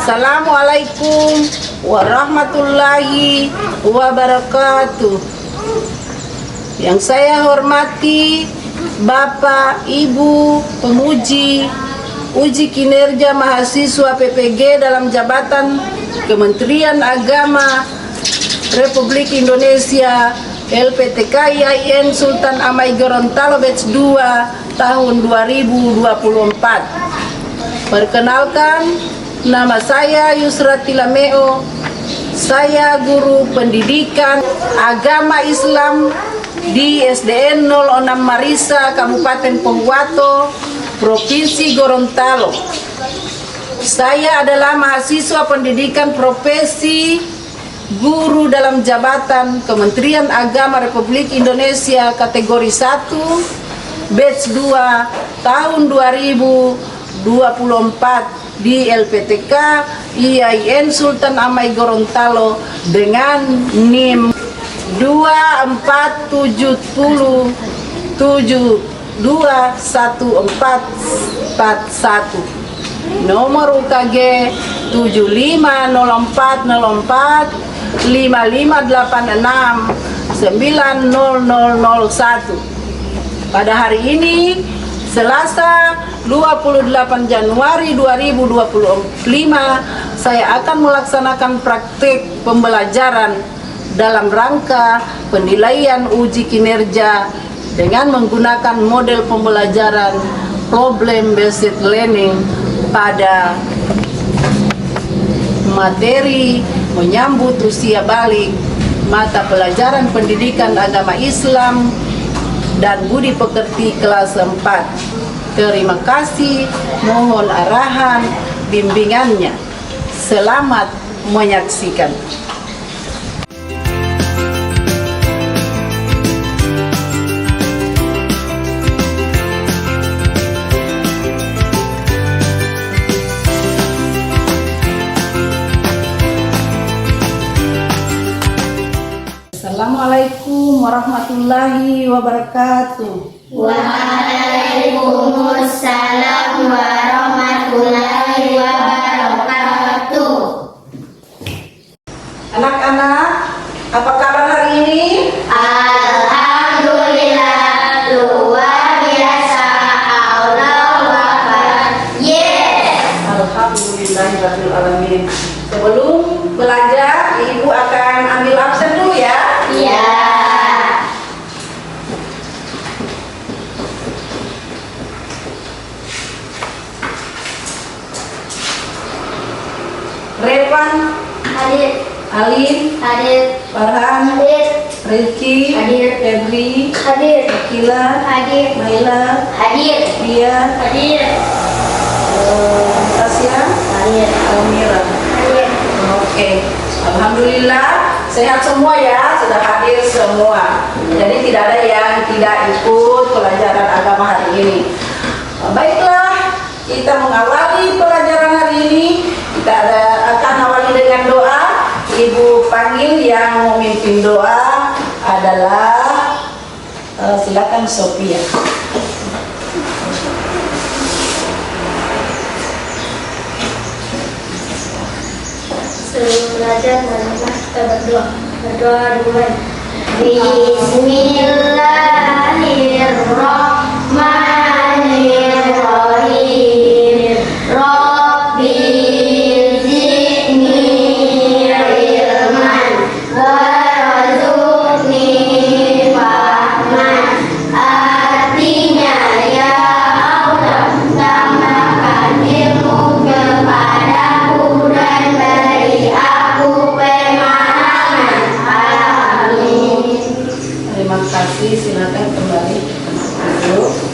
Assalamualaikum warahmatullahi wabarakatuh. Yang saya hormati Bapak, Ibu, pemuji uji kinerja mahasiswa PPG dalam jabatan Kementerian Agama Republik Indonesia LPTK IAIN Sultan Amai Gorontalo Batch 2 tahun 2024. Perkenalkan, nama saya Yusrati Lameo. Saya guru pendidikan agama Islam di SDN 06 Marisa, Kabupaten Pohuwato, Provinsi Gorontalo. Saya adalah mahasiswa pendidikan profesi guru dalam jabatan Kementerian Agama Republik Indonesia kategori 1 batch 2 tahun 2024 di LPTK IAIN Sultan Amai Gorontalo dengan NIM 247072141, nomor UKG 75040455869001. Pada hari ini Selasa 28 Januari 2025, saya akan melaksanakan praktik pembelajaran dalam rangka penilaian uji kinerja dengan menggunakan model pembelajaran problem based learning pada materi menyambut usia balik mata pelajaran pendidikan agama Islam dan budi pekerti kelas 4. Terima kasih, mohon arahan bimbingannya. Selamat menyaksikan. Assalamualaikum warahmatullahi wabarakatuh. Waalaikumsalam warahmatullahi wabarakatuh. Anak-anak, apa kabar hari ini? Alhamdulillah, luar biasa. Allahu Akbar. Yes. Alhamdulillahirabbil alamin. Sebelum belajar, Ibu akan ambil absen dulu ya. Ya. Revan, Hadir. Alin, Hadir. Farhan, Hadir. Rizky, Hadir. Febri, Hadir. Akila, Hadir. Maila, Hadir. Dia, Hadir. Tasya, Hadir. Almira. Hadir. Oke, alhamdulillah sehat semua ya, sudah hadir semua. Jadi tidak ada yang tidak ikut pelajaran agama hari ini. Baiklah, kita mengawali pelajaran hari ini. Kita akan awali dengan doa. Ibu panggil yang memimpin doa adalah silakan Sophia. Sebelum belajar, marilah kita berdoa. Berdoa duluan. Bismillahirrahmanirrahim. Rabbi zidni ilman warzuqni fahman. Artinya, ya Allah, tambahkan ilmu kepadaku dan beri aku pemahaman. Amin. Terima kasih, silakan kembali duduk.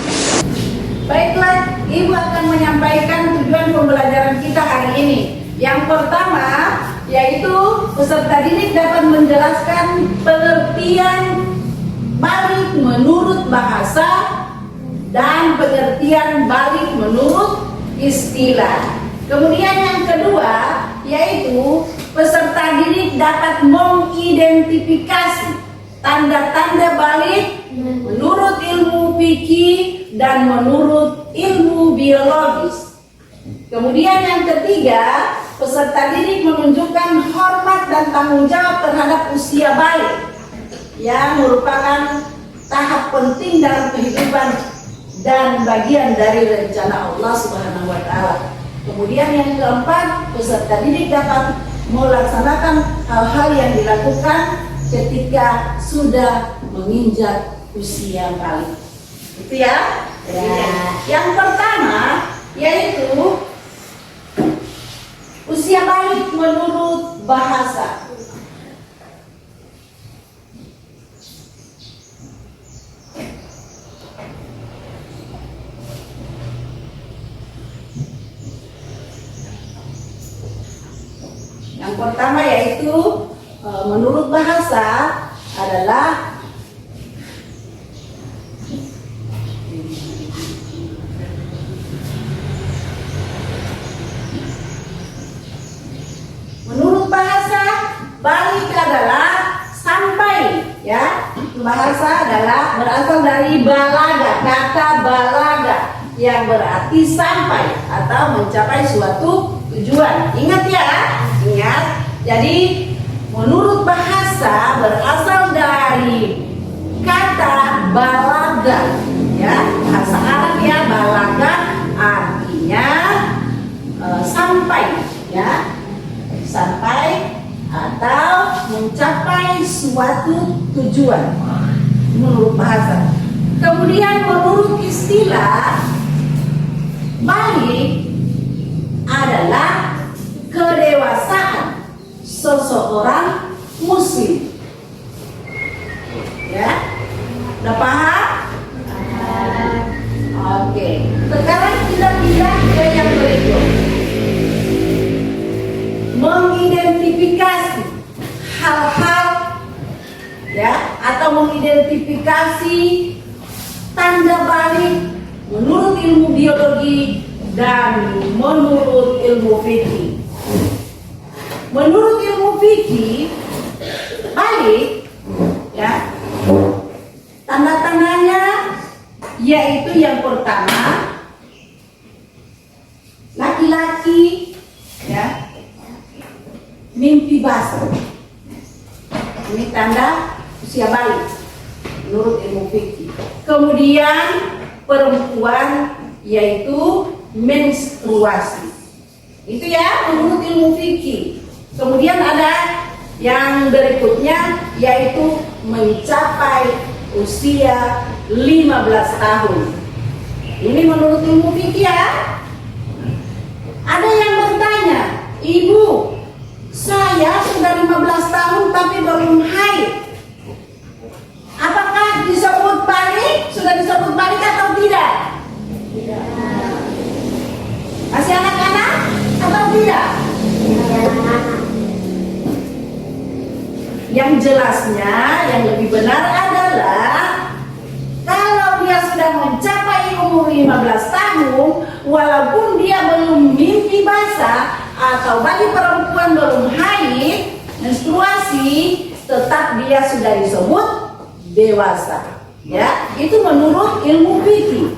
Baiklah, Ibu akan menyampaikan tujuan pembelajaran kita hari ini. Yang pertama, yaitu peserta didik dapat menjelaskan pengertian balik menurut bahasa dan pengertian balik menurut istilah. Kemudian yang kedua, yaitu peserta didik dapat mengidentifikasi tanda-tanda balik menurut ilmu fikih dan menurut ilmu biologis. Kemudian yang ketiga, peserta didik menunjukkan hormat dan tanggung jawab terhadap usia balik yang merupakan tahap penting dalam kehidupan dan bagian dari rencana Allah Subhanahu wa Ta'ala. Kemudian yang keempat, peserta didik dapat melaksanakan hal-hal yang dilakukan ketika sudah menginjak usia balik. Itu ya? Yang pertama yaitu usia balik menurut bahasa. Yang pertama yaitu menurut bahasa adalah balik adalah sampai, ya. Bahasa adalah berasal dari balaga, kata balaga yang berarti sampai atau mencapai suatu tujuan. Ingat ya, ingat. Jadi menurut bahasa berasal dari kata balaga, ya. Bahasa Arab ya, balaga artinya sampai, ya. Sampai atau mencapai suatu tujuan menurut bahasa. Kemudian menurut istilah, balik adalah kedewasaan seseorang muslim. Ya, udah paham? Oke. Sekarang kita pindah ke yang berikut. Mengidentifikasi hal-hal, ya, atau mengidentifikasi tanda balik menurut ilmu biologi dan menurut ilmu fikih. Menurut ilmu fikih, balik, ya, tanda-tandanya yaitu yang pertama, laki-laki, ya, mimpi basah. Ini tanda usia balik menurut ilmu fikih. Kemudian perempuan yaitu menstruasi. Itu ya menurut ilmu fikih. Kemudian ada yang berikutnya yaitu mencapai usia 15 tahun. Ini menurut ilmu fikih ya. Ada yang bertanya, "Ibu, saya sudah 15 tahun tapi belum haid. Apakah disebut balik? Sudah disebut balik atau tidak?" Tidak. Masih anak-anak atau tidak? Yang jelasnya, yang lebih benar adalah kalau dia sudah mencapai umur 15 tahun, walaupun dia belum mimpi basah atau bagi perempuan belum haid, menstruasi, tetap dia sudah disebut dewasa. Ya, itu menurut ilmu fikih.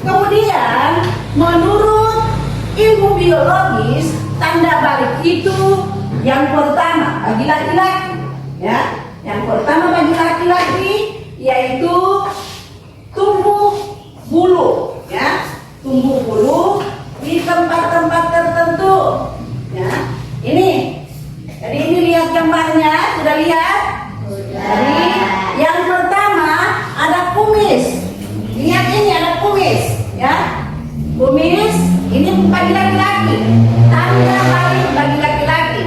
Kemudian menurut ilmu biologis, tanda balik itu yang pertama bagi laki-laki, ya. Yang pertama bagi laki-laki yaitu tumbuh bulu, ya. Tumbuh bulu di tempat-tempat tertentu, ya. Ini, jadi ini lihat gambarnya, sudah lihat? Jadi yang pertama ada kumis. Lihat ini ada kumis, ya. Kumis ini bagi laki-laki. Tanda balik bagi laki-laki.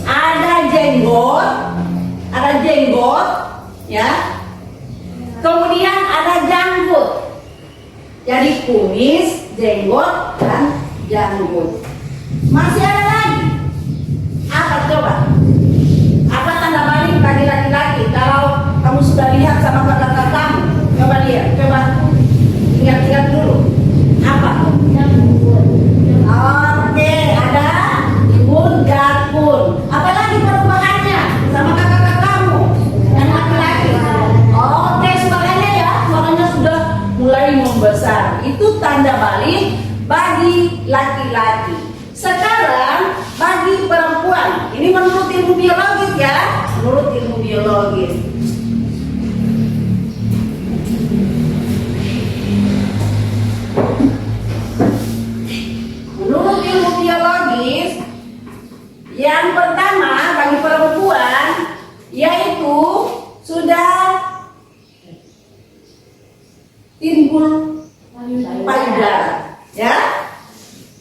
Ada jenggot, ya. Kemudian ada janggut. Jadi kumis, jenggot, dan janggut. Masih ada lagi. Apa coba? Apa tanda balik bagi laki-laki? Kalau kamu sudah lihat sama kakak kamu, coba lihat, coba ingat-ingat dulu. Apa? Oke, ada timun, jakun. Apalagi perubahannya sama kakak kamu yang laki-laki? Oke, suaranya ya, suaranya sudah mulai membesar. Itu tanda balik bagi laki-laki. Sekarang Ini menurut ilmu biologis ya, menurut ilmu biologis. Menurut ilmu biologis, yang pertama bagi perempuan yaitu sudah timbul payudara, ya,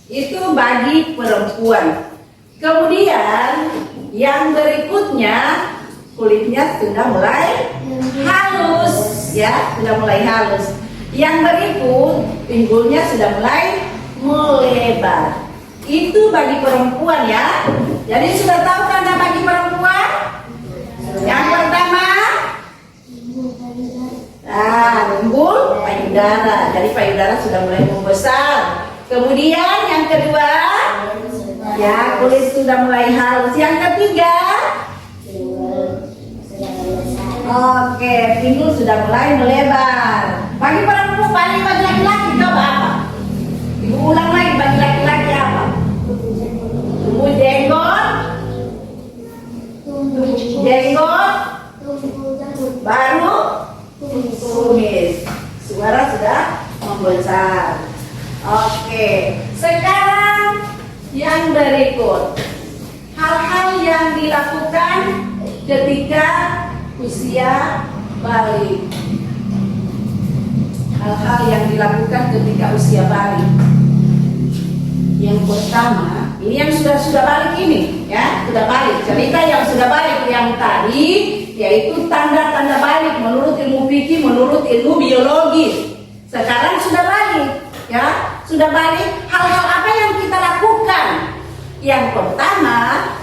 itu bagi perempuan. Kemudian yang berikutnya kulitnya sudah mulai halus, ya, sudah mulai halus. Yang berikut pinggulnya sudah mulai melebar. Itu bagi perempuan ya. Jadi sudah tahu tanda bagi perempuan? Yang pertama, timbul payudara. Jadi payudara sudah mulai membesar. Kemudian yang kedua, ya, kulit sudah mulai halus. Yang ketiga, oke, pinggul sudah mulai melebar. Bagi perempuan, bagi laki-laki coba apa? Ibu ulang lagi, bagi laki-laki apa? Tumbuh jenggot, baru tumis. Suara sudah membesar. Oke, sekarang yang berikut, hal-hal yang dilakukan ketika usia balik. Hal-hal yang dilakukan ketika usia balik. Yang pertama, ini yang sudah balik ini, ya, sudah balik. Cerita yang sudah balik yang tadi, yaitu tanda-tanda balik menurut ilmu fikih, menurut ilmu biologis. Sekarang sudah balik, ya, sudah balik. Hal-hal apa yang kita lakukan? Yang pertama,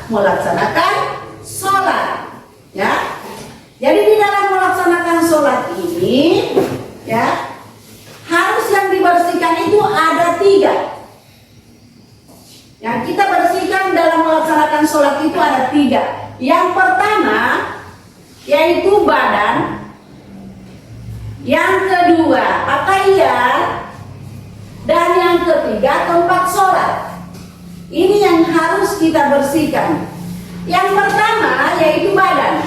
melaksanakan sholat, ya. Jadi di dalam melaksanakan sholat ini, ya, harus yang dibersihkan itu ada 3. Yang kita bersihkan dalam melaksanakan sholat itu ada 3. Yang pertama, yaitu badan. Yang kedua, pakaian. Dan yang ketiga, tempat sholat. Ini yang harus kita bersihkan. Yang pertama, yaitu badan.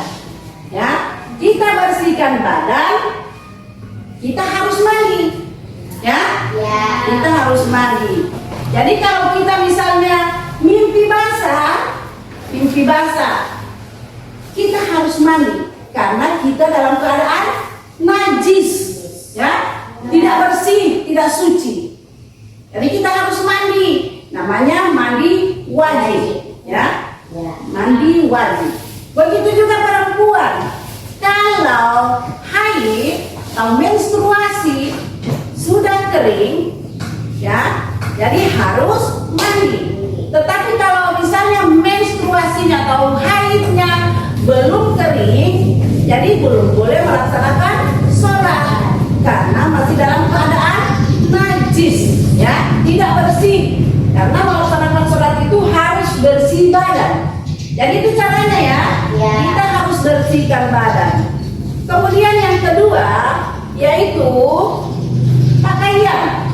Ya, kita bersihkan badan, kita harus mandi. Ya, kita harus mandi. Jadi kalau kita misalnya mimpi basah, kita harus mandi karena kita dalam keadaan najis, ya, tidak bersih, tidak suci. Jadi kita harus mandi, namanya mandi wajib, ya, mandi wajib. Begitu juga perempuan, kalau haid atau menstruasi sudah kering, ya, jadi harus mandi. Tetapi kalau misalnya menstruasinya atau haidnya belum kering, jadi belum boleh melaksanakan sholat karena masih dalam keadaan najis, ya, tidak bersih. Karena melaksanakan sholat itu harus bersih badan. Jadi itu caranya ya, kita harus bersihkan badan. Kemudian yang kedua yaitu pakaian.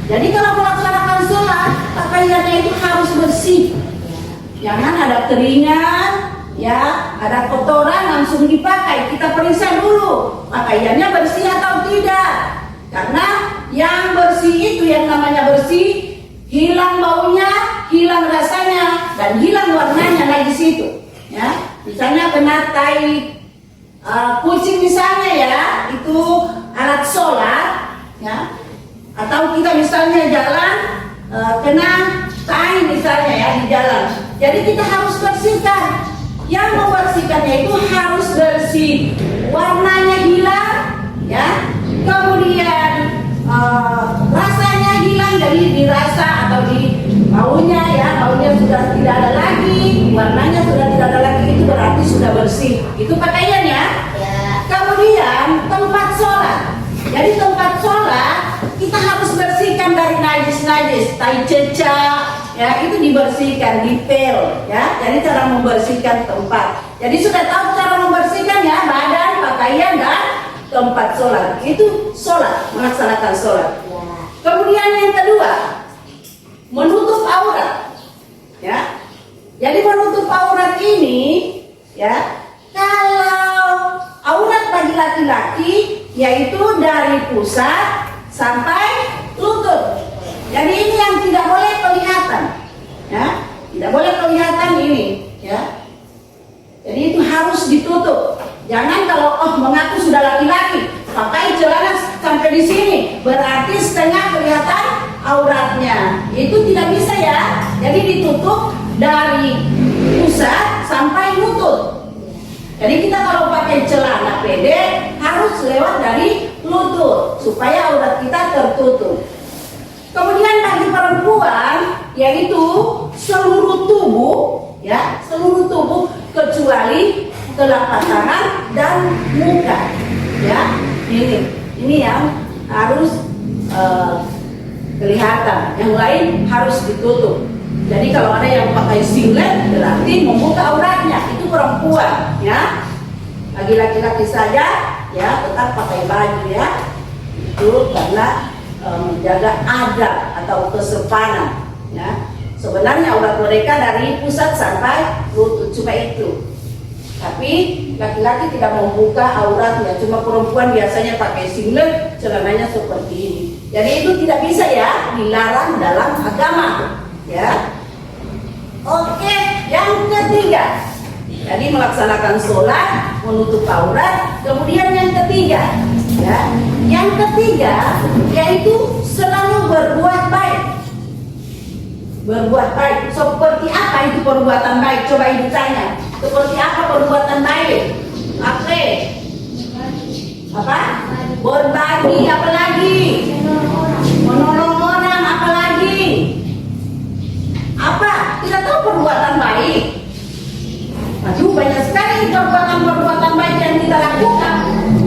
Jadi kalau melaksanakan sholat, pakaiannya itu harus bersih. Jangan ada keringat, ya, ada kotoran langsung dipakai. Kita periksa dulu pakaiannya bersih atau tidak. Karena yang bersih itu yang namanya bersih, hilang baunya, hilang rasanya, dan hilang warnanya lagi di situ. Ya, misalnya kena tai kucing misalnya, ya, itu alat sholat, ya. Atau kita misalnya jalan kena tai misalnya, ya, di jalan. Jadi kita harus bersihkan. Yang membersihkannya itu harus bersih, warnanya hilang, ya. Kemudian rasanya hilang, jadi dirasa atau di baunya, ya, baunya sudah tidak ada lagi, warnanya sudah tidak ada lagi, itu berarti sudah bersih. Itu pakaian, ya. Kemudian tempat sholat. Jadi tempat sholat kita harus bersihkan dari najis-najis, tai cecak, ya, itu dibersihkan, dipel, ya. Jadi cara membersihkan tempat. Jadi sudah tahu cara membersihkan, ya, badan, pakaian, dan tempat sholat. Itu sholat, melaksanakan sholat. Kemudian yang kedua, menutup aurat, ya. Jadi menutup aurat ini, ya, kalau aurat bagi laki-laki yaitu dari pusat sampai lutut. Jadi ini yang tidak boleh kelihatan, ya, tidak boleh kelihatan ini, ya. Jadi itu harus ditutup. Jangan kalau mengaku sudah laki-laki pakai celana sampai di sini, berarti setengah kelihatan auratnya. Itu tidak bisa ya. Jadi ditutup dari pusat sampai lutut. Jadi kita kalau pakai celana pendek harus lewat dari lutut supaya aurat kita tertutup. Kemudian bagi perempuan yaitu seluruh tubuh, ya, seluruh tubuh kecuali telapak tangan dan muka, ya. Ini yang harus kelihatan, yang lain harus ditutup. Jadi kalau ada yang pakai singlet berarti membuka auratnya, itu perempuan, ya. Bagi laki-laki saja, ya, tetap pakai baju, ya. Itu karena menjaga adab atau kesopanan, ya. Sebenarnya aurat mereka dari pusat sampai lutut, cuma itu. Tapi laki-laki tidak membuka auratnya, cuma perempuan biasanya pakai singlet, celananya seperti ini. Jadi itu tidak bisa ya, dilarang dalam agama, ya. Oke, yang ketiga, jadi melaksanakan sholat, menutup aurat. Kemudian yang ketiga, ya, yang ketiga yaitu selalu berbuat baik. Berbuat baik. Seperti apa itu perbuatan baik? Coba ibu tanya. Seperti apa perbuatan baik? Oke. Apa? Berbagi, apa lagi? Menolong orang, apa lagi? Apa? Tidak tahu perbuatan baik. Aduh, banyak sekali perbuatan baik yang kita lakukan.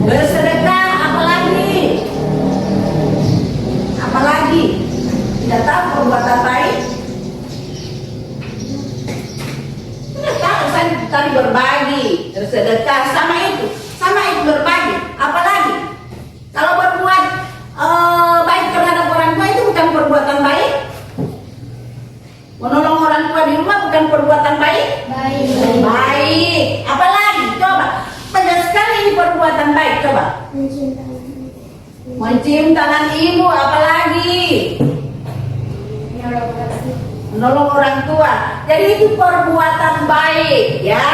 Bersedekah, apa lagi? Apa lagi? Tidak tahu perbuatan baik? Tidak tahu, saya tadi berbagi, bersedekah, sama itu berbagi. Apa lagi? Kalau berbuat baik terhadap orang tua itu bukan perbuatan baik? Menolong orang tua di rumah bukan perbuatan baik? Baik. Apa lagi? Coba. Banyak sekali ini perbuatan baik. Coba. Mencium tangan ibu. Apa lagi? Menolong orang tua. Jadi itu perbuatan baik, ya.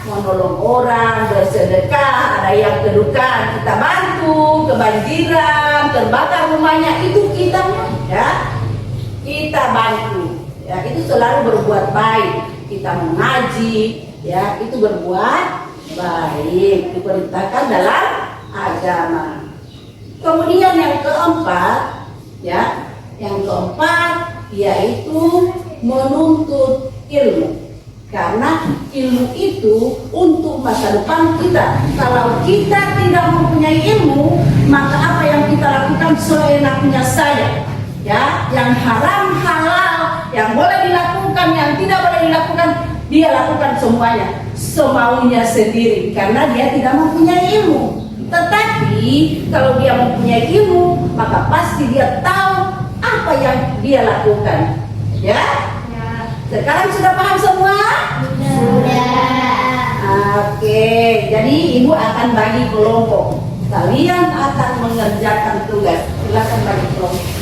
Menolong orang, bersedekah, ada yang kedukaan kita bantu, kebanjiran, terbakar rumahnya, itu kita, ya, kita bantu. Ya, itu selalu berbuat baik. Kita mengaji, ya, itu berbuat baik, diperintahkan dalam agama. Kemudian yang keempat, ya, yaitu menuntut ilmu. Karena ilmu itu untuk masa depan kita. Kalau kita tidak mempunyai ilmu, maka apa yang kita lakukan seenaknya saja, ya, yang haram halal, yang boleh dilakukan, yang tidak boleh dilakukan, dia lakukan semuanya semaunya sendiri karena dia tidak mempunyai ilmu. Tetapi kalau dia mempunyai ilmu, maka pasti dia tahu apa yang dia lakukan, ya. Sekarang sudah paham semua? Sudah. Oke, jadi ibu akan bagi kelompok. Kalian akan mengerjakan tugas. Silakan bagi kelompok.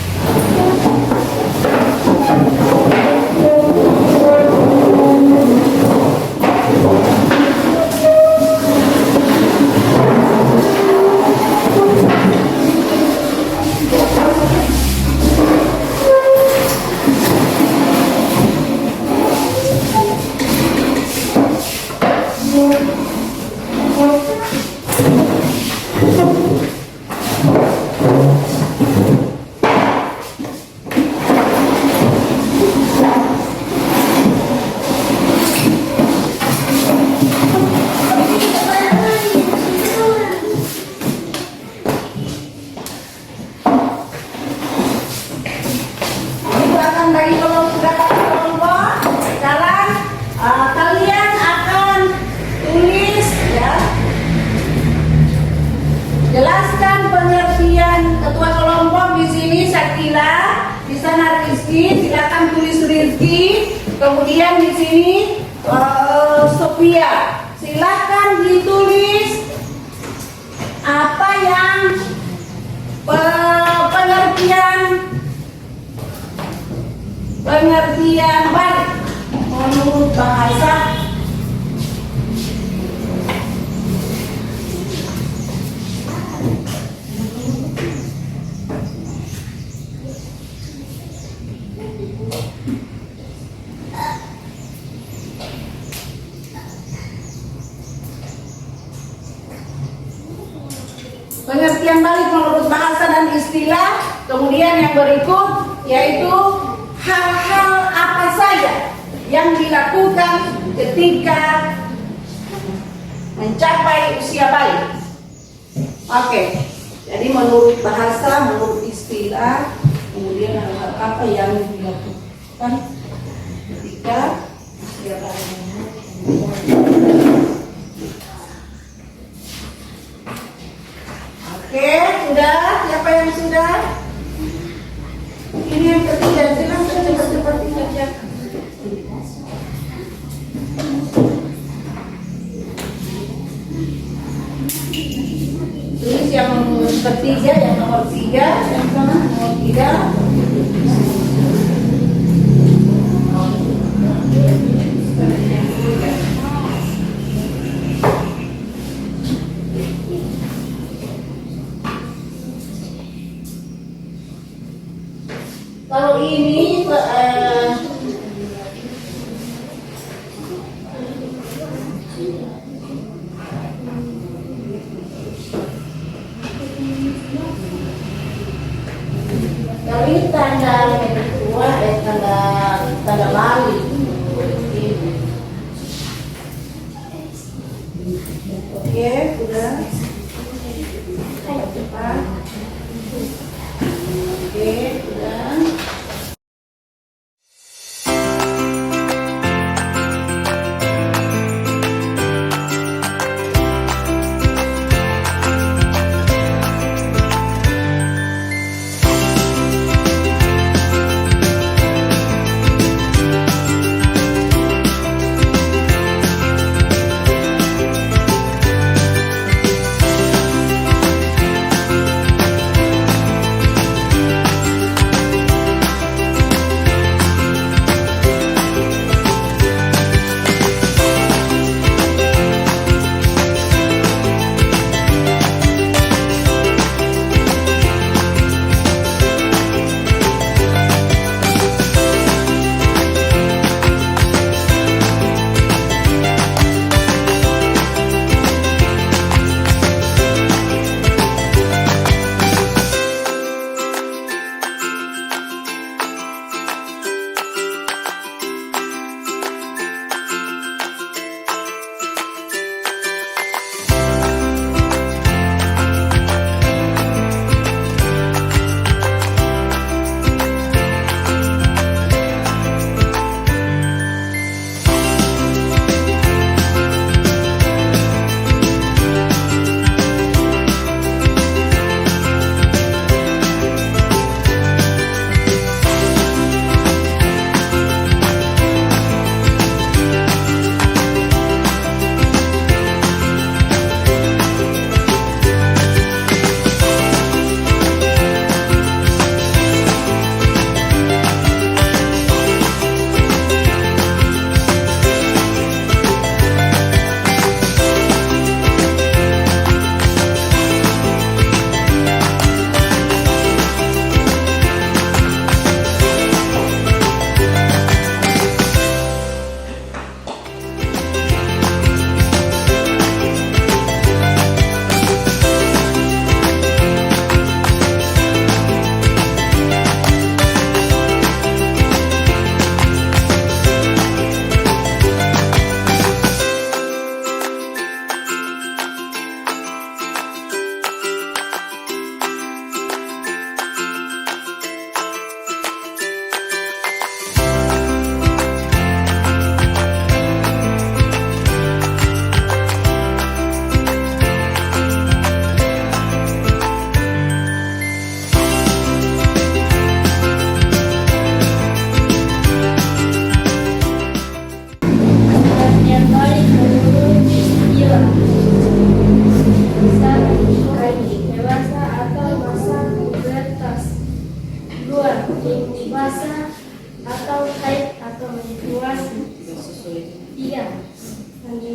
Jelaskan pengertian ketua kelompok di sini Sakila, di sana Rizky, silakan tulis Rizky. Kemudian di sini Sophia, silakan ditulis apa yang pengertian balik menurut bahasa. Pengertian balik menurut bahasa dan istilah. Kemudian yang berikut yaitu hal-hal apa saja yang dilakukan ketika mencapai usia balik. Oke, jadi menurut bahasa, menurut istilah, kemudian hal-hal apa yang dilakukan ketika usia balik. Oke, sudah? Siapa yang sudah? Ini yang ketiga, silahkan cepat-cepat dikerjakan. Tulis yang ketiga, yang nomor 3, yang sana nomor 3. Kalau ini tanda kedua, tanda balik. Oke, sudah. Cepat. Oke, sudah.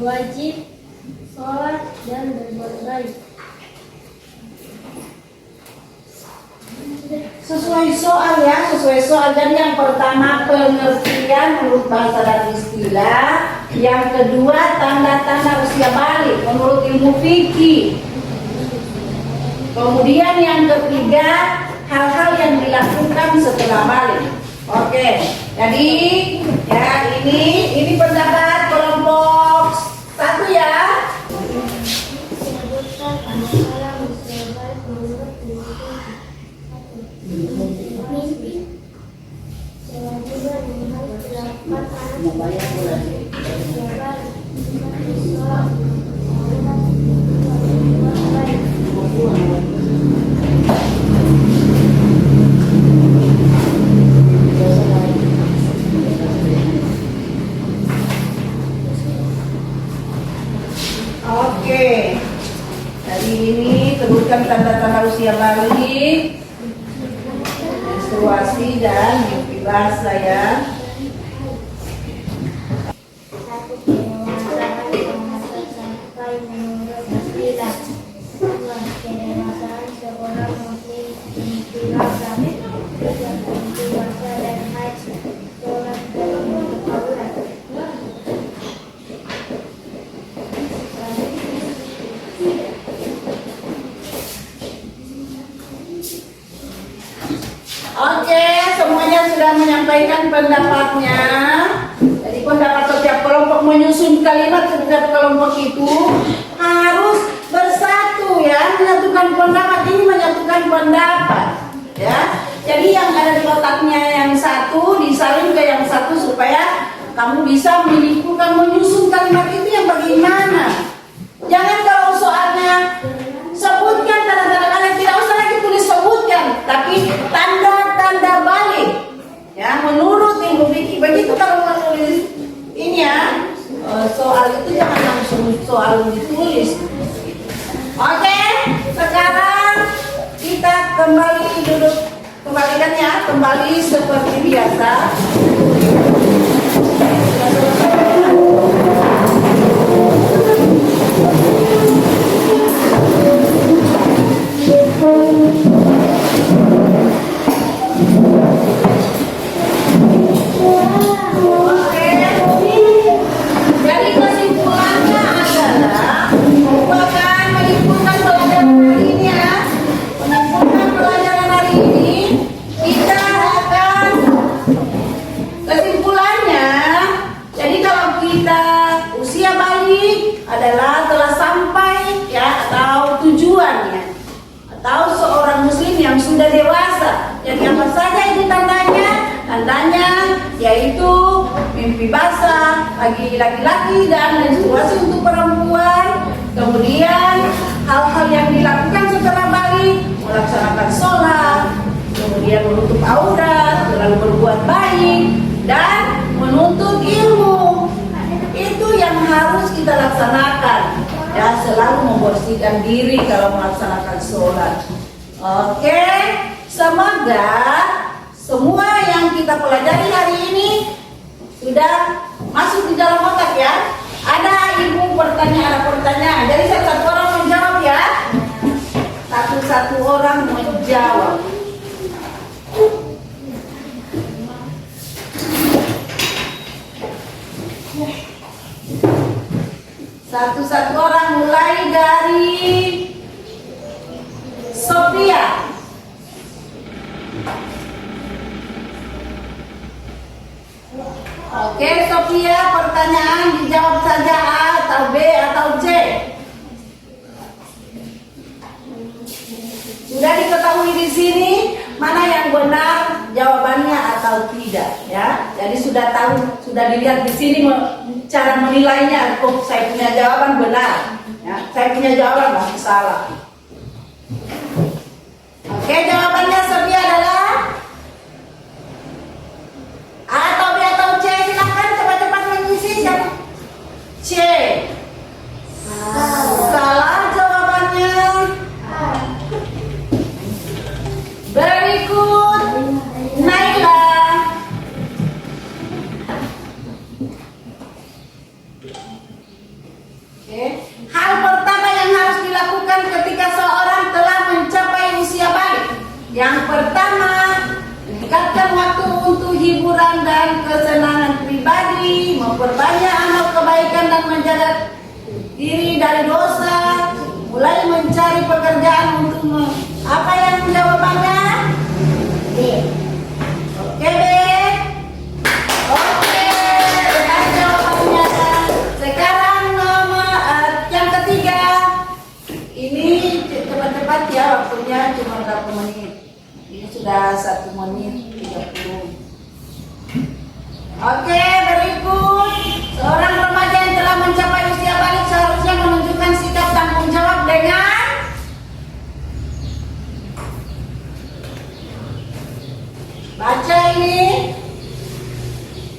berwajib, sholat, dan berbuat baik. Sesuai soal ya, sesuai soal. Jadi yang pertama pengertian menurut bahasa dan istilah, yang kedua tanda-tanda usia balik menurut ilmu fikih. Kemudian yang ketiga hal-hal yang dilakukan setelah balik. Oke, jadi ya ini pendapat kelompok 1 ya. Sebutkan tanda-tanda usia balik menurut ilmu fikih. Mimpi. Kewajiban yang harus dilakukan anak usia balik. Sholat, berbuat baik. Oke, dari ini sebutkan tanda-tanda usia balik, menstruasi dan mimpi basah ya. Satu, kedewasaan mengatur sampai menurut istilah. Dua, kedewasaan seorang muslim mimpi basah. Tiga, mimpi basah dan haid. Sholat untuk aurat. Oke, semuanya sudah menyampaikan pendapatnya. Jadi pendapat setiap kelompok menyusun kalimat, setiap kelompok itu harus bersatu ya, menyatukan pendapat. Ini menyatukan pendapat ya. Jadi yang ada di otaknya yang satu disalin ke yang satu supaya kamu bisa menyimpulkan, menyusun kalimat itu yang bagaimana. Jangan kalau soalnya sebutkan tanda-tanda kalian, tidak usah lagi tulis sebutkan, tapi tanda-tanda balik ya menurut ilmu fikih. Begitu kalau menulis ini ya, soal itu jangan langsung soal ditulis. Oke, sekarang kita kembali duduk, kembalikan ya, kembali seperti biasa. Jadi kesimpulannya adalah bukan menyimpulkan pelajaran hari ini ya. Menyimpulkan pelajaran hari ini kita akan kesimpulannya. Jadi kalau kita usia balik adalah telah sampai ya atau tujuannya atau seorang muslim yang sudah dewasa. Jadi apa saja itu tandanya? Tandanya yaitu mimpi basah bagi laki-laki dan menstruasi untuk perempuan. Kemudian hal-hal yang dilakukan setelah balik, melaksanakan sholat, kemudian menutup aurat, selalu berbuat baik dan menuntut ilmu. Itu yang harus kita laksanakan ya, selalu membersihkan diri kalau melaksanakan sholat. Oke, semoga semua yang kita pelajari hari ini sudah masuk di dalam otak ya. Ada ibu pertanyaan, jadi satu orang menjawab ya. Satu orang menjawab. Satu orang, mulai dari Sophia. Oke, Sophia, pertanyaan dijawab saja A atau B atau C. Sudah diketahui di sini mana yang benar jawabannya atau tidak ya. Jadi sudah tahu, sudah dilihat di sini cara menilainya. Oh, saya punya jawaban benar ya, saya punya jawaban masih salah. Oke, jawabannya Sophia adalah A atau B atau C. Silakan cepat-cepat mengisi. Siapa? C. Salah jawabannya. Berikut Naila. Oke. Hal pertama yang harus dilakukan ketika seorang telah mencapai usia balik. Yang pertama, meningkatkan waktu untuk hiburan dan kesenangan pribadi, memperbanyak amal kebaikan dan menjaga diri dari dosa, mulai mencari pekerjaan untuk apa yang jawabannya? B. Oke, B. Oke, benar jawabannya. Sekarang nomor yang ketiga. Ini cepat-cepat ya, waktunya cuma berapa menit. Ini sudah 1 menit 30. Oke, berikut. Seorang remaja yang telah mencapai usia balik seharusnya menunjukkan sikap tanggung jawab dengan baca ini.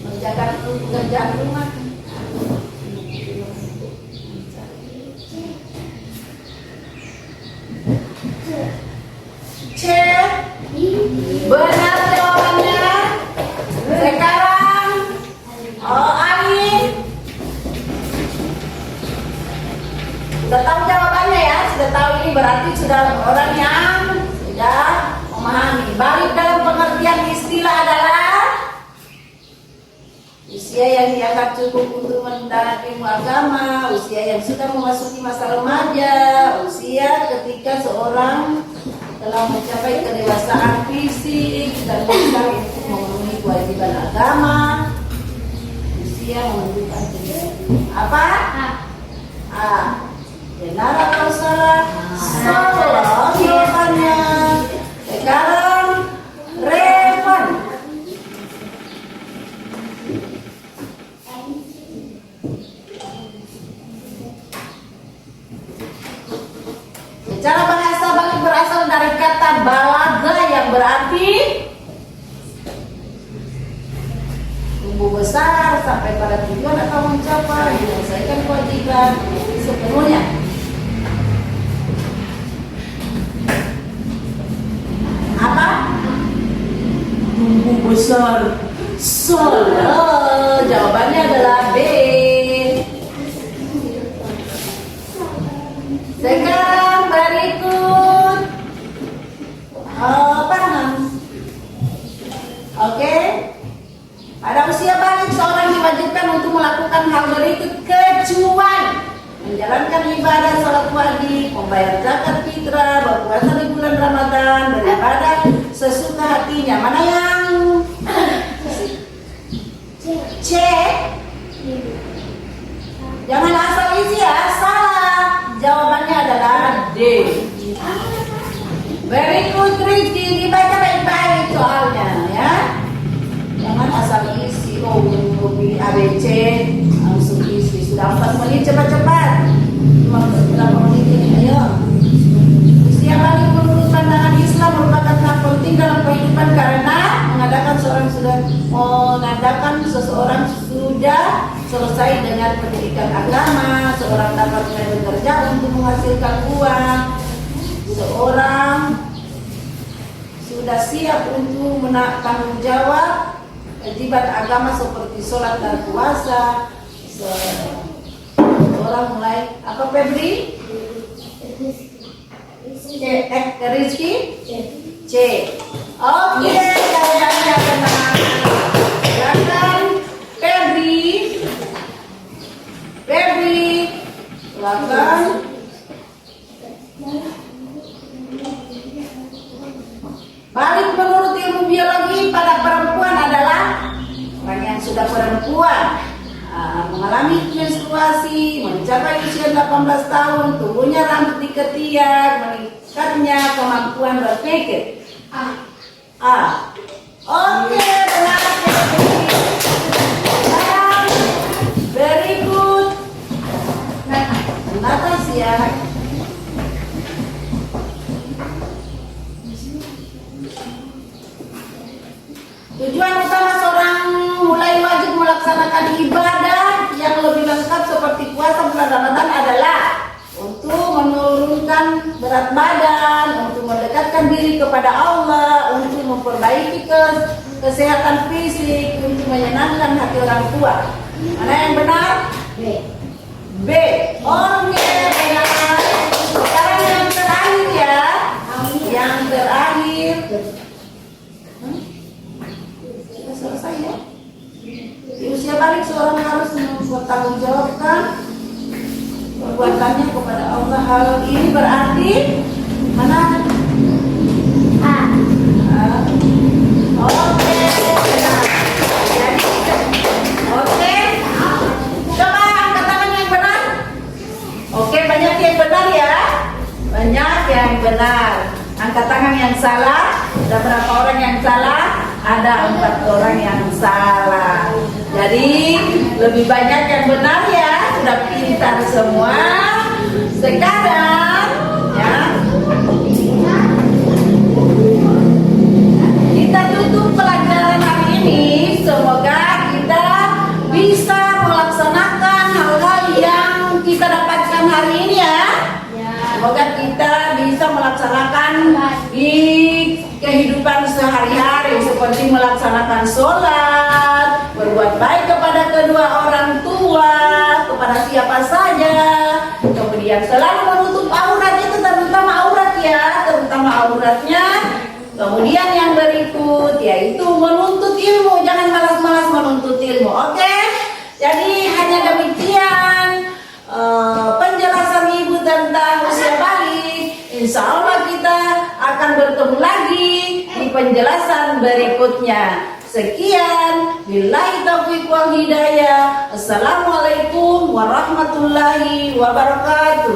Menjaga pekerjaan rumah. C. Benar jawabannya. Sekarang Ali. Sudah tahu jawabannya ya? Sudah tahu, ini berarti sudah orang yang sudah memahami. Balik dalam pengertian istilah adalah usia yang dianggap cukup untuk mendalami ilmu agama, usia yang sudah memasuki masa remaja, usia ketika seorang telah mencapai kedewasaan fisik dan mental untuk memenuhi kewajiban agama. Usia menunjukkan apa? A. Benar atau salah? Salah jawabannya. Sekarang Revan. Secara bahasa balik berasal dari kata balaga yang berarti tumbuh besar sampai pada tujuan atau mencapai menyelesaikan kewajiban sepenuhnya. Apa? Tumbuh besar. Salah. Jawabannya adalah B. Sekarang berikut paham. Oke. Pada usia balik seorang diwajibkan untuk melakukan hal berikut kecuali menjalankan ibadah sholat wajib, membayar zakat fitrah, berpuasa di bulan Ramadan, beribadah sesuka hatinya. Mana yang C? Jangan asal isi ya, salah. Jawabannya adalah D. Berikut Rizky, dibaca baik-baik soalnya ya. Jangan asal isi. Oh, pilih ABC langsung isi. Sudah 4 menit, cepat-cepat. Berapa menit ini? Ayo. Usia balik menurut pandangan Islam merupakan hal penting dalam kehidupan karena mengadakan seseorang sudah selesai dengan pendidikan agama, seorang dapat mulai bekerja untuk menghasilkan uang, seorang sudah siap untuk tanggung jawab kewajiban agama seperti sholat dan puasa. Seorang mulai apa Febri? Rizky? C. Oke, jawabannya benar. Silakan Febri. Silakan. Balik menurut ilmu biologi pada perempuan adalah orang yang sudah perempuan, mengalami menstruasi, mencapai usia 18 tahun, tumbuhnya rambut di ketiak, meningkatnya kemampuan berpikir. A. Oke, benar. Sekarang berikut Natasha. Tujuan utama seorang mulai wajib melaksanakan ibadah yang lebih lengkap seperti puasa bulan Ramadan adalah untuk menurunkan berat badan, untuk mendekatkan diri kepada Allah, untuk memperbaiki kesehatan fisik, untuk menyenangkan hati orang tua. Mana yang benar? B. B. Oh, mempertanggungjawabkan perbuatannya kepada Allah. Hal ini berarti mana? A. Oke, benar. Jadi, oke. Coba angkat tangan yang benar. Oke, banyak yang benar ya. Banyak yang benar. Angkat tangan yang salah. Ada berapa orang yang salah? Ada 4 orang yang salah. Jadi lebih banyak yang benar ya. Sudah pintar semua. Sekarang ya, kita tutup pelajaran hari ini. Semoga kita bisa melaksanakan hal-hal yang kita dapatkan hari ini ya. Semoga kita bisa melaksanakan di kehidupan sehari-hari, seperti melaksanakan sholat, berbuat baik kepada kedua orang tua, kepada siapa saja, kemudian selalu menutup aurat, itu terutama aurat ya, terutama auratnya. Kemudian yang berikut yaitu menuntut ilmu, jangan malas-malas menuntut ilmu. Oke? Jadi hanya demikian penjelasan Ibu tentang usia balik. Insya Allah kita akan bertemu lagi di penjelasan berikutnya. Sekian, billahi taufiq wal hidayah. Assalamualaikum warahmatullahi wabarakatuh.